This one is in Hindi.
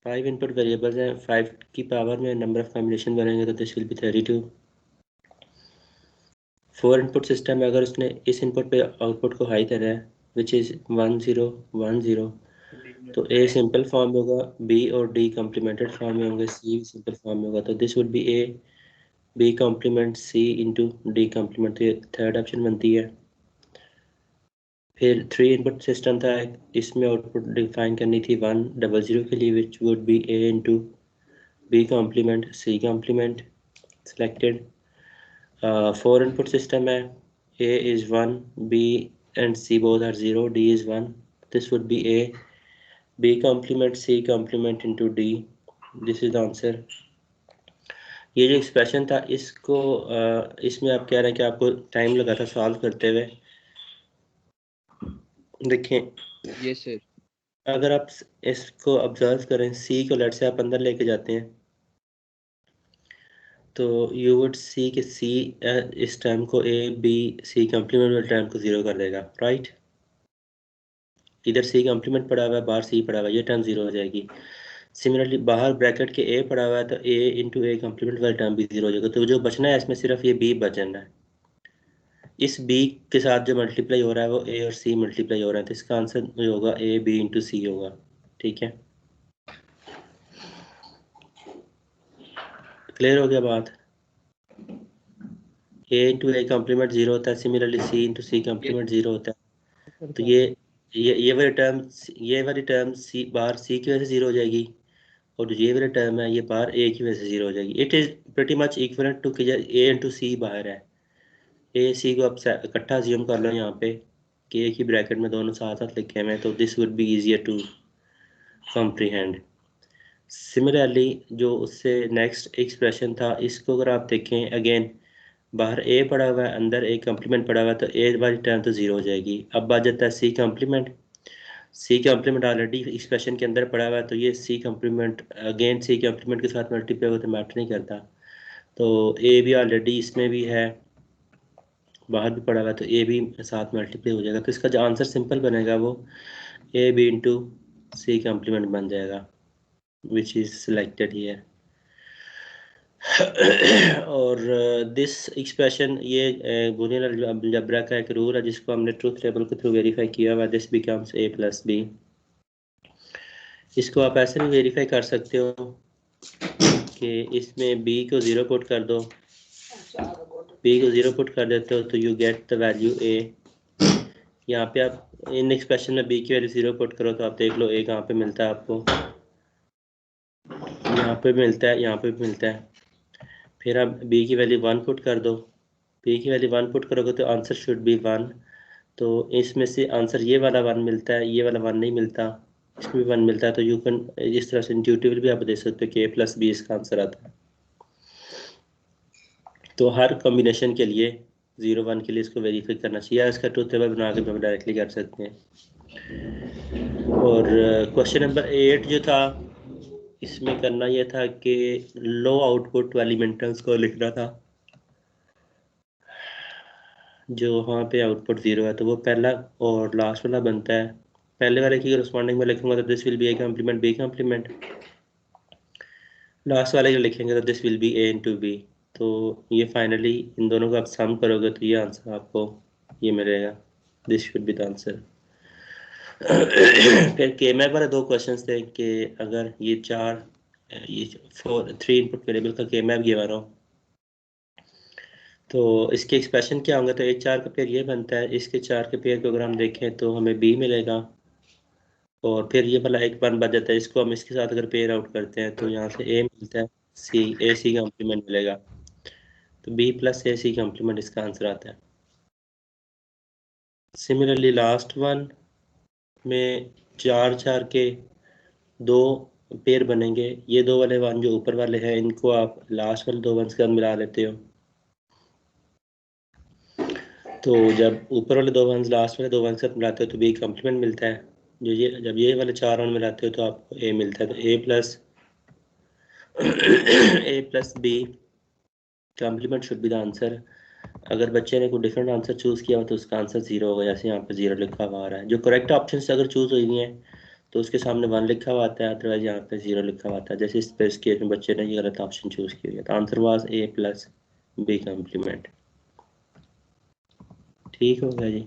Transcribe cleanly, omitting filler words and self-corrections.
5 इनपुट वेरिएबल्स हैं, 5 की पावर में नंबर ऑफ कॉम्बिनेशन बनेंगे तो this will B 32। 4 input system है, अगर उसने इस इनपुट पे आउटपुट को हाई करना है विच इज़ 1 0 1 0, तो ए सिंपल फॉर्म में होगा, बी और डी कॉम्प्लीमेंटेड फॉर्म में होंगे, सी सिंपल फॉर्म में होगा, तो this would be A B complement C into D complement, तो ये थर्ड ऑप्शन बनती है। फिर 3 इनपुट सिस्टम था, इसमें आउटपुट डिफाइन करनी थी 1 0 0 के लिए, which would be A into B complement C complement selected. 4 input system है, A is 1, B and C both are 0, D is 1, this would be A B complement C complement into D, this is the answer. ये जो एक्सप्रेशन था इसको इसमें आप कह रहे हैं कि आपको टाइम लगा था सॉल्व करते हुए। देखें यस सर। अगर आप इसको ऑब्जर्व करें, सी को लेट से आप अंदर लेके जाते हैं तो यू वुड सी कि सी इस टर्म को ए बी सी कॉम्प्लीमेंट वाले टर्म को 0 कर देगा, राइट। इधर सी कॉम्प्लीमेंट पड़ा हुआ है, बाहर सी पड़ा हुआ है, ये टर्म 0 हो जाएगी। सिमिलरली बाहर ब्रैकेट के ए पड़ा हुआ है तो ए इंटू ए कॉम्प्लीमेंट वाला टर्म भी 0 हो जाएगा, तो जो बचना है इसमें सिर्फ ये बी बचना है। इस बी के साथ जो मल्टीप्लाई हो रहा है वो ए और सी मल्टीप्लाई हो रहा है, तो इसका आंसर जो होगा ए बी इंटू सी होगा, ठीक है। क्लियर हो गया बात। ए इंटू ए कॉम्प्लीमेंट 0 होता है, similarly C into C complement 0 होता है, तो ये वाली टर्म सी बाहर सी की वजह से 0 हो जाएगी, और जो ये वाली टर्म है ये बाहर ए की वजह से 0 हो जाएगी। It is pretty much equivalent to कि ए इंटू सी बाहर है, ए सी को आप इकट्ठा अज्यूम कर लो यहाँ पे कि एक ही ब्रैकेट में दोनों साथ साथ लिखे हुए हैं, तो this would be easier to comprehend. Similarly जो उससे नेक्स्ट एक्सप्रेशन था, इसको अगर आप देखें अगेन, बाहर ए पड़ा हुआ है, अंदर ए कॉम्प्लीमेंट पड़ा हुआ है, तो ए वाली टर्म तो 0 हो जाएगी। अब आ जाता है C complement, C complement already expression के अंदर पड़ा हुआ है, तो ये C complement again C complement के साथ मल्टीप्लाई हो तो मैटर नहीं करता, तो ए भी ऑलरेडी इसमें भी है, बाहर भी पड़ा हुआ है, तो ए भी साथ मल्टीप्लाई हो जाएगा, तो इसका जो आंसर सिंपल बनेगा वो A B into C complement बन जाएगा, विच इज़ सिलेक्टेड हियर। और दिस एक्सप्रेशन ये बूलियन अलजेब्रा का एक रूल है जिसको हमने ट्रूथ टेबल के थ्रू वेरीफाई किया हुआ, this becomes A plus B. इसको आप ऐसे भी वेरीफाई कर सकते हो कि इसमें बी को 0 पुट कर दो, बी को 0 पुट कर देते हो तो यू गेट द वैल्यू ए। यहाँ पे आप इन एक्सप्रेशन में बी की वैल्यू 0 पुट करो तो आप देख लो ए कहाँ पे मिलता है आपको, यहाँ पे मिलता है, यहाँ पे भी मिलता है। फिर आप बी की वैल्यू 1 पुट कर दो, बी की वैल्यू 1 पुट करोगे तो आंसर शुड बी 1, तो इसमें से आंसर ये वाला 1 मिलता है, ये वाला 1 नहीं मिलता, इसमें भी 1 मिलता है, तो यू कैन इस तरह से इंट्यूटिवली भी आप दे सकते हो कि ए प्लस बी इसका आंसर आता है। तो हर कॉम्बिनेशन के लिए 0 1 के लिए इसको वेरीफाई करना चाहिए, इसका ट्रूथ टेबल बना के हम डायरेक्टली कर सकते हैं। और क्वेश्चन नंबर 8 जो था इसमें करना यह था कि लो आउटपुट वाली मिनटर्म्स को लिखना था, जो वहाँ पे आउटपुट 0 है तो वो पहला और लास्ट वाला बनता है। पहले वाले की करस्पॉन्डिंग में लिखूंगा तो this will be A complement B complement, last वाले जो लिखेंगे तो this will be A into B, तो ये फाइनली इन दोनों को आप सम करोगे तो ये आंसर आपको ये मिलेगा, this should be the answer. फिर के मैप वाले 2 क्वेश्चंस थे कि अगर ये 3 इनपुट वेरिएबल का के मैप गिवन हो तो इसके एक्सप्रेशन क्या होंगे, तो एक 4 का पेयर ये बनता है, इसके 4 के पेयर को अगर हम देखें तो हमें बी मिलेगा, और फिर ये वाला एक 1 बच जाता है, इसको हम इसके साथ अगर पेयर आउट करते हैं तो यहाँ से ए मिलता है, सी ए सी कॉम्प्लीमेंट मिलेगा, तो बी प्लस ए सी कॉम्प्लीमेंट इसका आंसर आता है। सिमिलरली लास्ट वन में 4 4 के 2 पेयर बनेंगे, ये 2 वाले 1 जो ऊपर वाले हैं इनको आप लास्ट वाले 2 1s के साथ मिला लेते हो, तो जब ऊपर वाले 2 1s लास्ट वाले 2 1s के साथ मिलाते हो तो बी कॉम्प्लीमेंट मिलता है, जो ये जब ये वाले 4 1 मिलाते हो तो आपको ए मिलता है, तो A plus B complement should be the answer. अगर बच्चे ने कोई डिफरेंट आंसर चूज़ किया हो तो उसका आंसर 0 होगा, जैसे यहाँ पे 0 लिखा हुआ आ रहा है। जो करेक्ट ऑप्शन अगर चूज़ हुई हैं तो उसके सामने 1 लिखा हुआ आता है, अदरवाइज यहाँ पे 0 लिखा हुआ आता है। जैसे इस केस में बच्चे ने ये गलत ऑप्शन चूज किया, तो answer was A + B complement. ठीक हो गया जी।